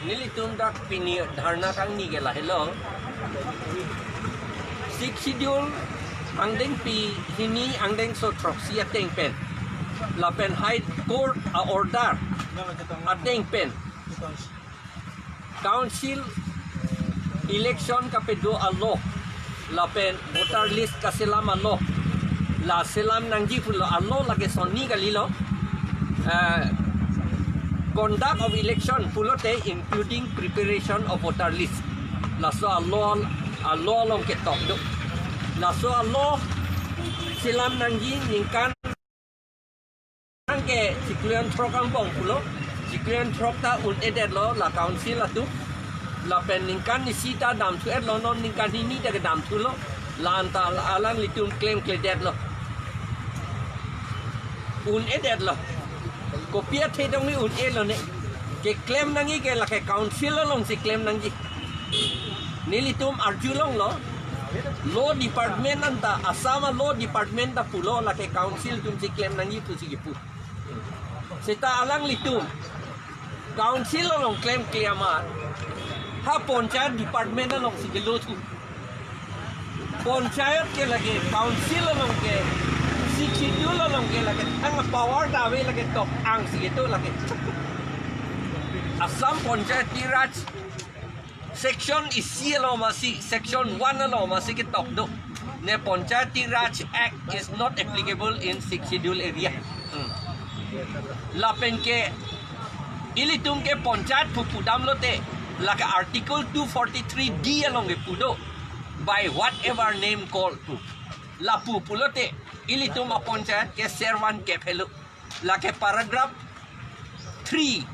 nilitum dak pini dharna kang ni gela hello six schedule angdeng pi hini angdeng so troxy ateng pen la pen high court a order ateng pen council election kapedo alo la pen voter list ka selam alo la selam nangji fulo alo lage sonni galilo conduct of election pulote including preparation of voter list la so alo long ke tok do la so alo selam nangji ningkan angke siklian trokang bong pulo siklian trokta un edet lo la council atu la pen ningkan ni sita dam tu et lo non ningkan ini daga dam tu lo la anta alang litum claim kledet lo un edet lo kopia the dong ni un e lo ne ke claim nangi ke la ke council long si claim nangi nilitum arjulong lo law department anta asama law department da pulo la ke council tum si claim nangi tu si gipu sita alang litum council long claim kiamat ha panchayat department long si gelo tu panchayat ke lage council long ke si schedule long ke lage ang power da we lage tok ang si itu lage Assam Panchayat Raj section is lo masi section 1 lo masi ke tok do ne Panchayat Raj Act is not applicable in six schedule area la pen ke ilitum ke panchayat pudam lote like article 243D along the pudo by whatever name called to la pulote ilitum a panchayat ke servan ke phelo like paragraph 3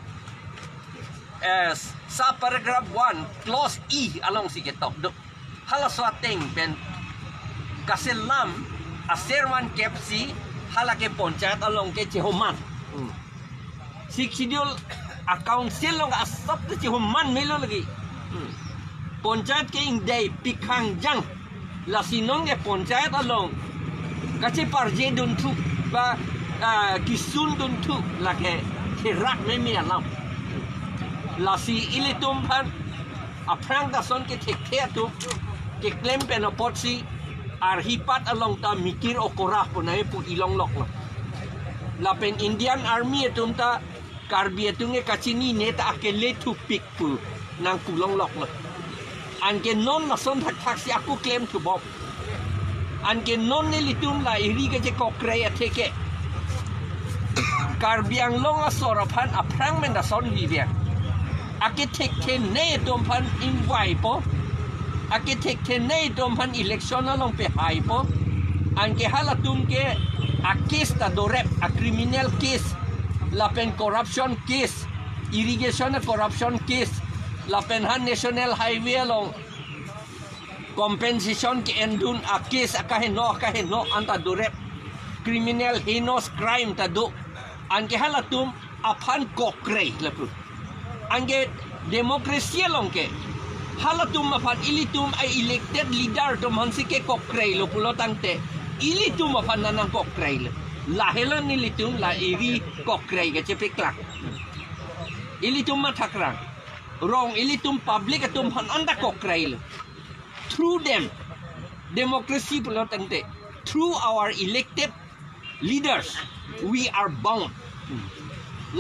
as sub paragraph 1 clause E along si ke top do hala swateng pen kaselam a servan kepsi hala ke panchayat along ke chehoman six schedule a council long asap tu chehoman melo lagi panchayat ke indai pikhang jang la sinong ke panchayat along kache parje dun thu ba kisun dun thu la ke rak me mi alam la si ilitum phan a prang da son ke thek tu ke claim penopot si ar hipat along ta mikir okora punai pu ilong lok la pen Indian Army tum ta karbi tunge kachini neta akele tu pik pu nang kulong lok lo anke non na son thak si aku claim tu bob anke non ne litum la iri ke je kokreya theke karbiang long asoraphan aprang men da son vivia ake thek the ne tom phan invai po ake thek the ne tom phan election long pe hai po anke halatum ke a case ta dorep a criminal case la pen corruption case irrigation corruption case la pen han national highway long compensation ke endun a case akahe no anta dorep criminal heinous crime ta do anke halatum aphan kokrei la pu ange democracy long ke halatum aphan ilitum ai elected leader to mansi ke kokrei lo pulo tangte ilitum aphan nanang kokrei la helan ilitum la iri kokrei ke chepeklak ilitum mathakrang wrong ilitum public atum han anda kokrei through them democracy pulo tangte through our elected leaders we are bound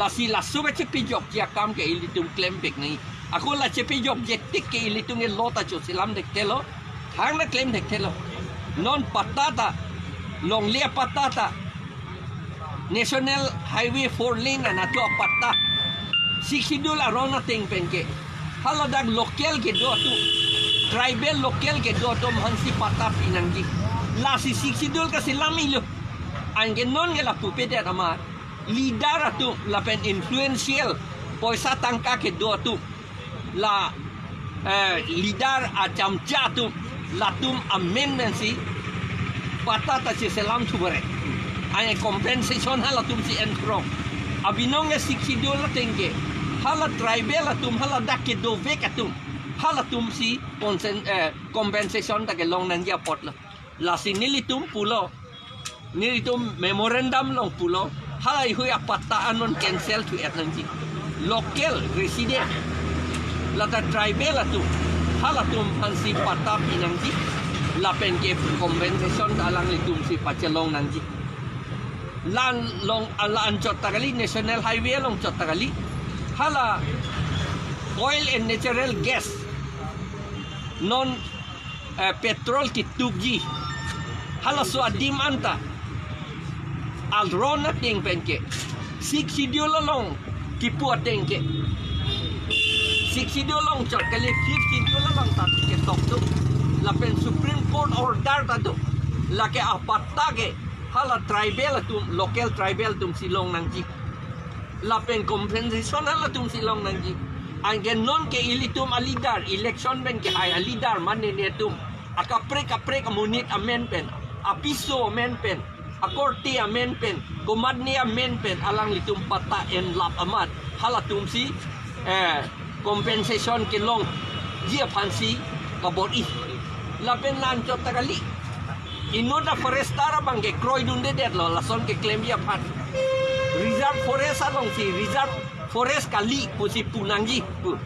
la si la suba chepi job ya kam ke ilitum claim back ni ako la chepi job jetik ke ilitum e lota cho silam dek telo hang na claim dek telo non patata long lia patata national highway 4 lane na to patta sikidul arona ting penke haladag local ke do tu tribal local ke do to hansi patta pinanggi la si sikidul ka silami lo angge non ngela pupede ama leader tu la pen influential poisa tangka ke do tu la leader acam tu latum amendment si patata si selam tu bare ane compensation hala tum si entro abinong si kido la tenge hala tribal atum hala dakke do vekatum hala tum si compensation ta ke long nan ya pot la si nilitum pulo nilitum memorandum long pulo hala ihu ya patta anon cancel tu at nanti local resident lata tribal atu hala tum hansi pata pinangji lapen ke compensation alang litum si pachelong nangji lan long ala anchot tagali national highway long chot tagali hala oil and natural gas non petrol kitugji hala so adim anta alrona ting penke subsidio long kipu atengke subsidio long chot kali 50 long ta ke tok tu lapen supreme court order ta tu lake apatta ke hala tribal tum local tribal tum silong nangji lapen compensation hala tum silong nangji angge non ke ilitum alidar election ben ke hai alidar manne ne tum akapre komunit amen pen apiso amen pen akorti amen pen komadni amen pen alang litum pata en lap amat hala tum si compensation ke long dia fansi kabor i lapen lancho tagali inoda forestara bangke kroy dunde det lo lason ke claim dia pat reserve forest along si reserve forest kali pu si punangji pu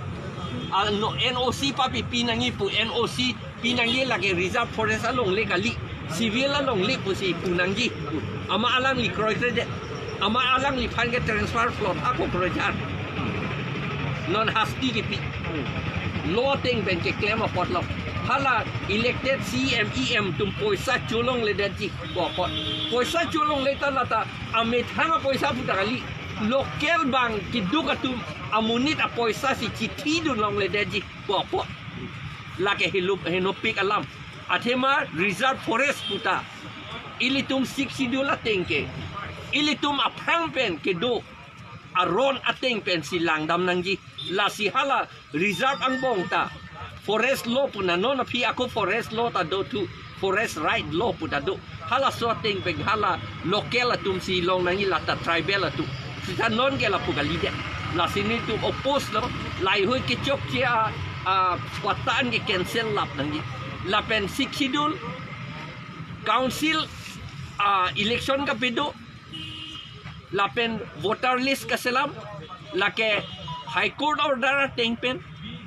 no NOC papi pinangi pu NOC pinangi lagi reserve forest along le kali civil along le pu si punangji pu ama alang li kroy krede ama alang li pan ke transfer float ako krojar non hasti ki pi lo teng ben ke claim apot lo hala elected CMEM tum poisa chulong le daji ko poisa chulong le ta lata amit hanga poisa puta kali local bank kiduka tum amunit a poisa si chithi dun long le daji ko lake henopik alam athema reserve forest puta ilitum 60 dola tengke ilitum aphang pen ke do aron ateng pen silang dam nangji la si hala reserve ang bong ta forest law puna non api ako forest law ta do tu forest right law puta do hala so teng pen hala local atum si long nangi la ta tribal atu sita non ke la pugalide la sini tu oppose lo lai hoi ke chok chia pataan ke cancel lap nangi la pen sikidul council election ka pedo lapen voter list ka selam lake high court order tengpen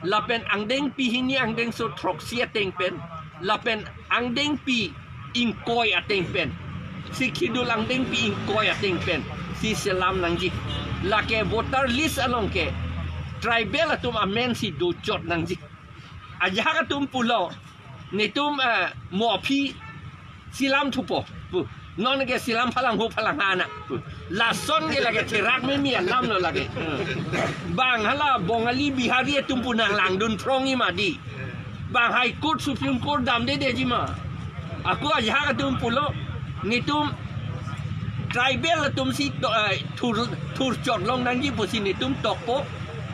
lapen angdeng pi hini angdeng so troxia tengpen lapen angdeng pi ingkoi atengpen sikidul angdeng pi ingkoi atengpen si selam nangji lake voter list along ke tribal atum amen si do chot nangji aja ka tum pulo nitum mopi silam thupo non ke silam phalang hu phalang hana la son ke lage thirak me mi alam no lage bang hala bongali bihari tumpunang lang dun prongi madi bang high court supreme court dam de jima aku aja ka tum pulo nitum tribal tum si thur chot long nang ji posi nitum tokpo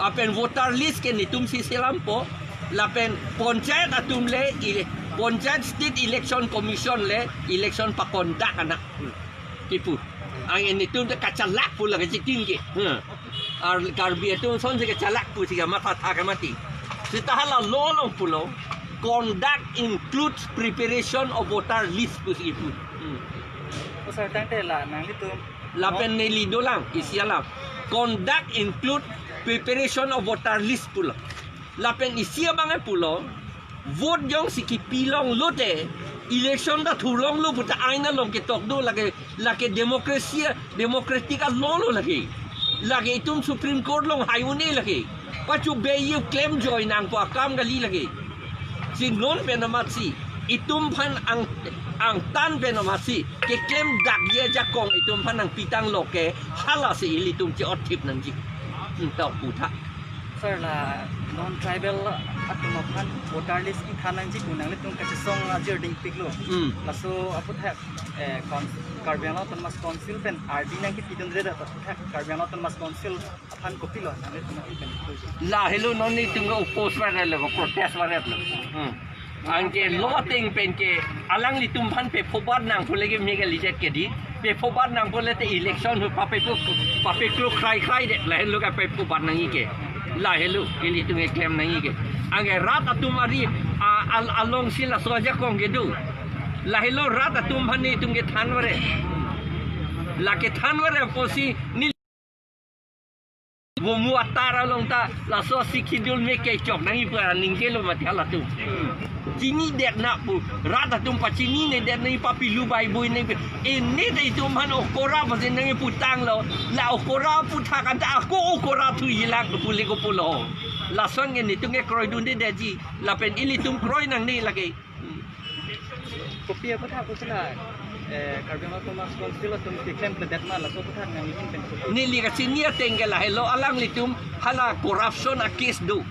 apen voter list ke nitum si silam po lapen panchayat atum le Ponjat State Election Commission le election pa conduct anak tipu ang ini tu de kacalak pula ke tinggi ar garbi tu son se kacalak pu siga mata tha ka mati sitahala lolong pulo conduct includes preparation of voter list pu ipu sir tante la nang itu lapen ne lido lang isialam conduct include preparation of voter list pulo lapen isia bangai pulo vote jong sikipilong lote election da thulong lo buta aina long ke tok do lage demokratika lolo lagi itum supreme court long hayune lagi pachu be you claim join ang po akam gali lagi si non penamasi itum phan ang tan penamasi ke claim dak ye jakong itum phan ang pitang loke hala si ilitum chi otip nanji taw puta sir la non tribal atumapan voter list in khanang ji kunang le tung ka song ajir ding piklo laso aput ha karbiano ton mas council pen RD nang ki tidun re da ha karbiano ton mas council aphan kopilo nang le tung pen la hello non ni tung oppose wa le ko protest wa re lo angke loting pen ke alang li tum phan pe phobar nang phule ke mega lijet ke di pe phobar nang phule te election hu pa pe klo khai de la hello ka pe phobar nang ke la hello ili tu nge claim nang ike ange rat atum ari along sila soja kong gedu la hello rat atum bhani tum ge thanware la ke thanware posi ni Mua tara long ta la so sikidul me ke chok nang ipa ningke lo mati hala tu. Cini det nak pu rata tum pa cini ne det nang pa pilu bai boy ne ini dai tum han okora pa sin nang putang lo la okora puta kan ta aku okora tu hilang pu le ko pulo. La son nge ni tunge kroi dun de ji la pen ili tum kroi nang ni lagi. Kopi apa tak aku sana Carbon Thomas Council tum tikem ke det la so putar nang ikin pen kopi Ni li ka senior tengela hello alang litum hala corruption a case do.